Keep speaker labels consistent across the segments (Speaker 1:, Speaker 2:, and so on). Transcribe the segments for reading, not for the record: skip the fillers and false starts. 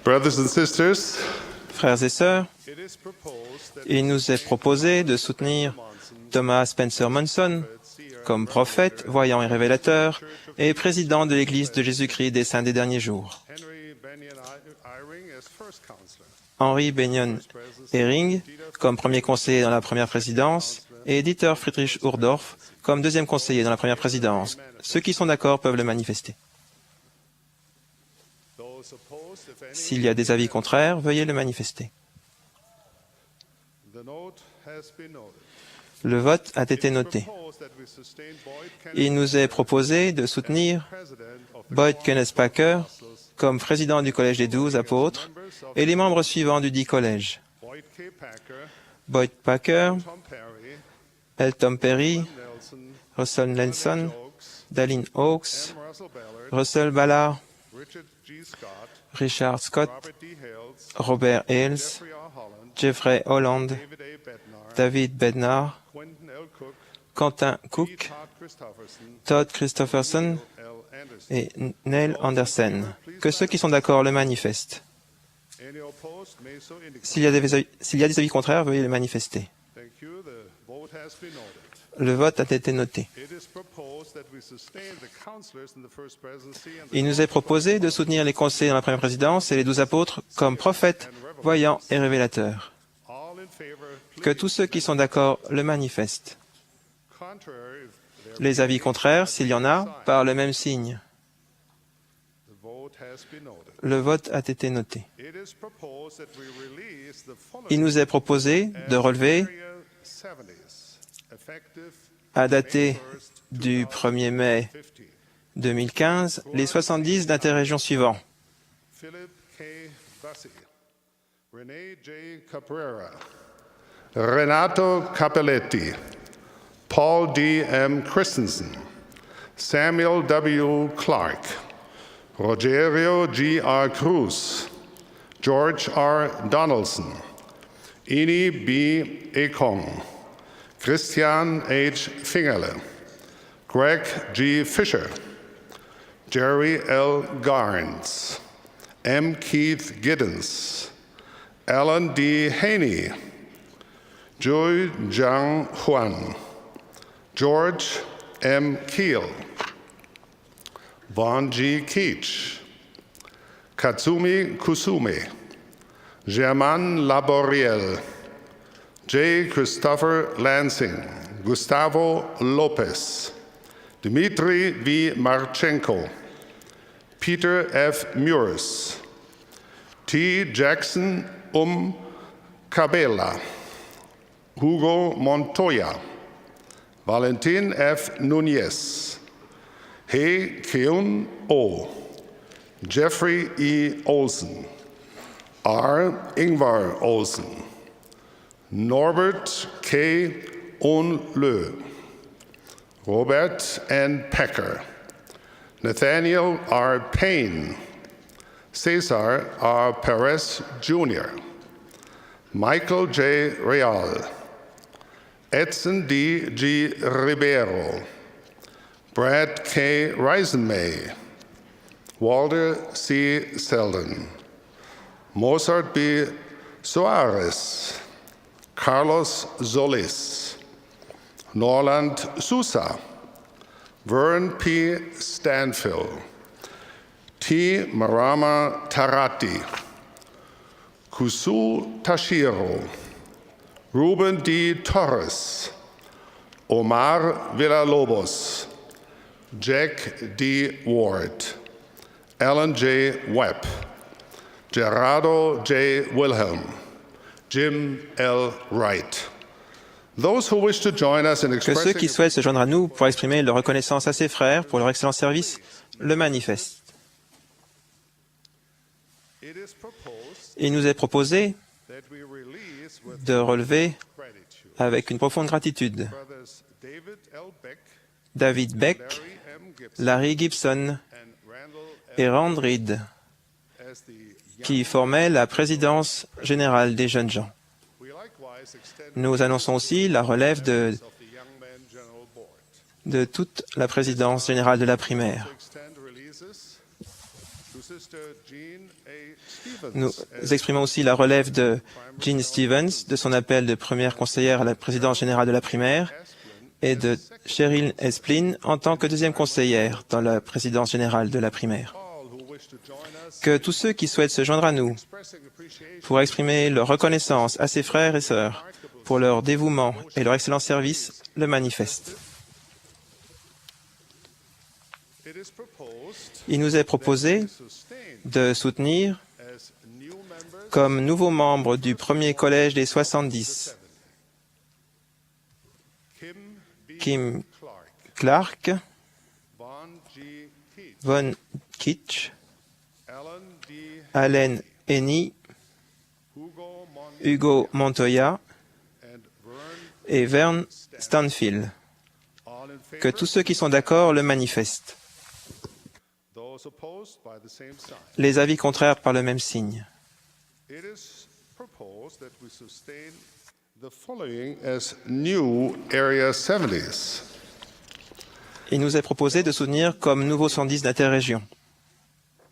Speaker 1: Brothers and sisters,
Speaker 2: Frères et sœurs, il nous est proposé de soutenir Thomas Spencer Monson comme prophète, voyant et révélateur, et président de l'Église de Jésus-Christ des Saints des Derniers Jours. Henry Benyon Eyring comme premier conseiller dans la première présidence et Dieter Friedrich Uhdorf comme deuxième conseiller dans la première présidence. Ceux qui sont d'accord peuvent le manifester. S'il y a des avis contraires, veuillez le manifester. Le vote a été noté. Il nous est proposé de soutenir Boyd Kenneth Packer comme président du Collège des 12 apôtres et les membres suivants du dit collège. Boyd Packer, L. Tom Perry, Russell Nelson, Dallin Oaks, Russell Ballard, Richard Scott, Robert Hales, Jeffrey Holland, David Bednar, Quentin Cook, Todd Christopherson et Neil Anderson. Que ceux qui sont d'accord le manifestent. S'il y a des avis contraires, veuillez le manifester. Le vote a été noté. Il nous est proposé de soutenir les conseillers dans la première présidence et les 12 apôtres comme prophètes, voyants et révélateurs. Que tous ceux qui sont d'accord le manifestent. Les avis contraires, s'il y en a, par le même signe. Le vote a été noté. Il nous est proposé de relever, à dater du 1er mai 2015, les 70 d'interrégions suivants.
Speaker 1: Philip K. Bassi, René J. Caprera, Renato Capelletti, Paul D. M. Christensen, Samuel W. Clark, Rogerio G. R. Cruz, George R. Donaldson, Ini B. Ekong, Christian H. Fingerle, Greg G. Fisher, Jerry L. Garnes, M. Keith Giddens, Alan D. Haney, Joy Zhang Huan, George M. Keel, Vaughn G. Keach, Katsumi Kusume, Germain Laboriel, J. Christopher Lansing, Gustavo Lopez, Dmitry V. Marchenko, Peter F. Muris, T. Jackson Cabela, Hugo Montoya, Valentin F. Nunez, He Keun O, Jeffrey E. Olsen, R. Ingvar Olsen, Norbert K. Onlö, Robert N. Pecker, Nathaniel R. Payne, Cesar R. Perez Jr., Michael J. Real, Edson D. G. Ribeiro, Brad K. Reisenmay, Walter C. Selden, Mozart B. Soares, Carlos Solis, Norland Sousa, Vern P. Stanfill, T. Marama Tarati, Kusul Tashiro, Ruben D. Torres, Omar Villalobos, Jack D. Ward, Alan J. Webb, Gerardo J. Wilhelm, Jim L. Wright. Those who wish to join us in
Speaker 2: Que ceux qui souhaitent se joindre à nous pour exprimer leur reconnaissance à ses frères pour leur excellent service le manifestent. Il nous est proposé de relever avec une profonde gratitude David Beck, Larry Gibson et Rand Reed, qui formaient la présidence générale des jeunes gens. Nous annonçons aussi la relève de toute la présidence générale de la primaire. Nous exprimons aussi la relève de Jean Stevens, de son appel de première conseillère à la présidence générale de la primaire, et de Cheryl Esplin en tant que deuxième conseillère dans la présidence générale de la primaire. Que tous ceux qui souhaitent se joindre à nous pour exprimer leur reconnaissance à ses frères et sœurs pour leur dévouement et leur excellent service le manifestent. Il nous est proposé de soutenir comme nouveaux membres du premier collège des 70 Kim Clark, Von Kitch, Allen Eny, Hugo Montoya et Vern Stanfield. Que tous ceux qui sont d'accord le manifestent. Les avis contraires par le même signe. Il nous est proposé de soutenir comme nouveau 110 d'interrégion.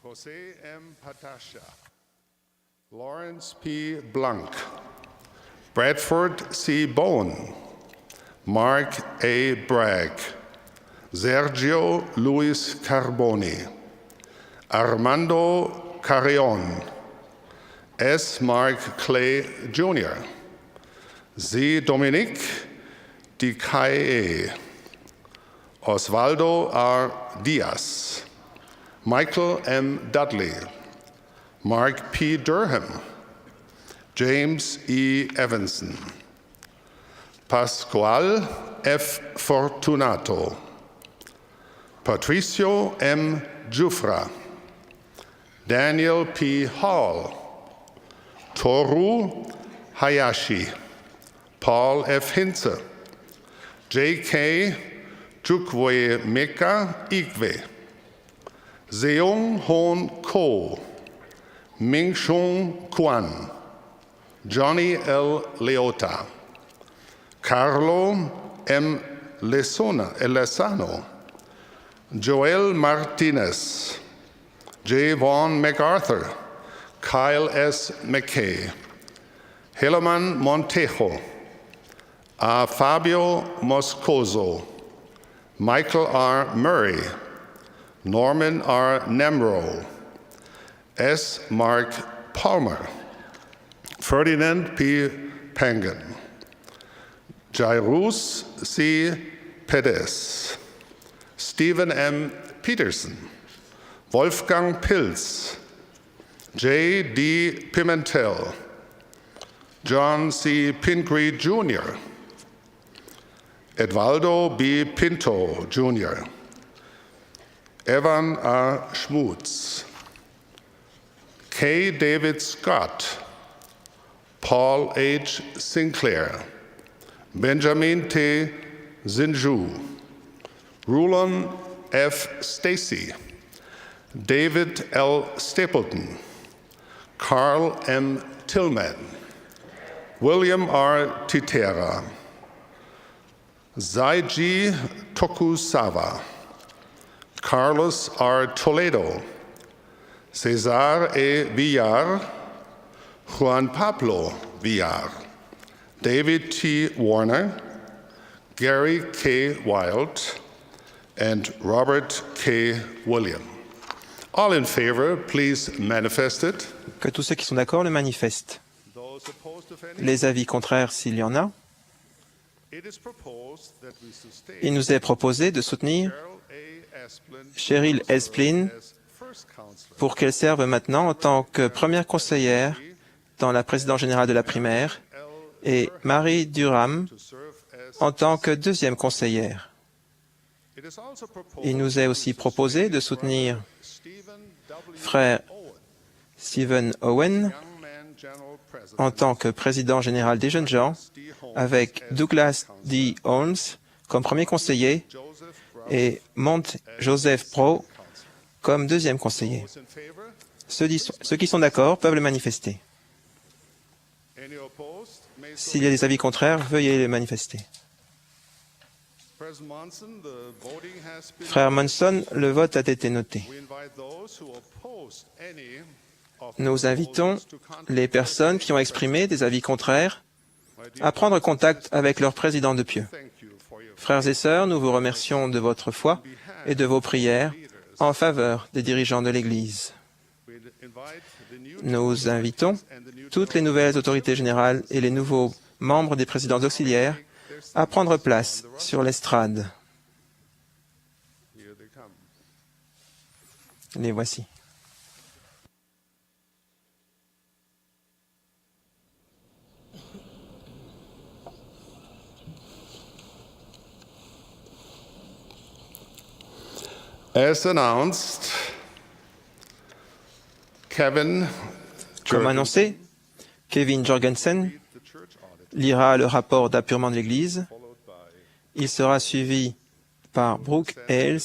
Speaker 1: José M. Patasha, Lawrence P. Blanc, Bradford C. Bowen, Mark A. Bragg, Sergio Luis Carboni, Armando Carrion, S. Mark Clay Jr., Z. Dominique Dicaye, Osvaldo R. Diaz, Michael M. Dudley, Mark P. Durham, James E. Evanson, Pascual F. Fortunato, Patricio M. Jufra, Daniel P. Hall, Toru Hayashi, Paul F. Hinze, J.K. Chukwuemeka Igwe, Seung Hoon Ko, Ming Shung Kwan, Johnny L. Leota, Carlo M. Lesano, Joel Martinez, J. Vaughn MacArthur, Kyle S. McKay, Helaman Montejo, A. Fabio Moscoso, Michael R. Murray, Norman R. Nemro, S. Mark Palmer, Ferdinand P. Pangan, Jairus C. Perez, Stephen M. Peterson, Wolfgang Pilz, J. D. Pimentel, John C. Pingree Jr., Edvaldo B. Pinto Jr., Evan R. Schmutz, K. David Scott, Paul H. Sinclair, Benjamin T. Zinju, Rulon F. Stacy, David L. Stapleton, Carl M. Tillman, William R. Titera, Zaiji Tokusawa, Carlos R. Toledo, Cesar E. Villar, Juan Pablo Villar, David T. Warner, Gary K. Wild, and Robert K. William. All in favor, please manifest it.
Speaker 2: Que tous ceux qui sont d'accord le manifestent. Les avis contraires s'il y en a. Il nous est proposé de soutenir Cheryl Esplin pour qu'elle serve maintenant en tant que première conseillère dans la présidence générale de la primaire et Marie Durham en tant que deuxième conseillère. Il nous est aussi proposé de soutenir frère Stephen Owen en tant que président général des jeunes gens avec Douglas D. Holmes comme premier conseiller et Mont Joseph Pro comme deuxième conseiller. Ceux qui sont d'accord peuvent le manifester. S'il y a des avis contraires, veuillez les manifester.
Speaker 1: President Monson, the voting has been
Speaker 2: Frère Monson, le vote a été noté.
Speaker 1: We invite those who oppose any of the
Speaker 2: Nous invitons
Speaker 1: proposals to contact
Speaker 2: les personnes qui ont exprimé des avis contraires à prendre contact avec leur président de pieux.
Speaker 1: Thank you for your
Speaker 2: Frères et sœurs, nous vous remercions de votre foi et de vos prières en faveur des dirigeants de l'Église.
Speaker 1: we invite the new
Speaker 2: Nous invitons
Speaker 1: and the new
Speaker 2: toutes les nouvelles autorités générales et les nouveaux membres des présidences auxiliaires à prendre place sur l'estrade.
Speaker 1: here they come.
Speaker 2: Les voici.
Speaker 1: As announced, Kevin
Speaker 2: Comme annoncé, Kevin Jorgensen lira le rapport d'appurement de l'Église. Il sera suivi par Brooke Hales,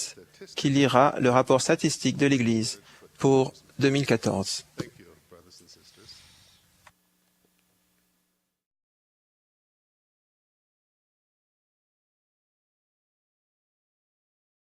Speaker 2: qui lira le rapport statistique de l'Église pour 2014.
Speaker 1: Thank you, brothers and sisters.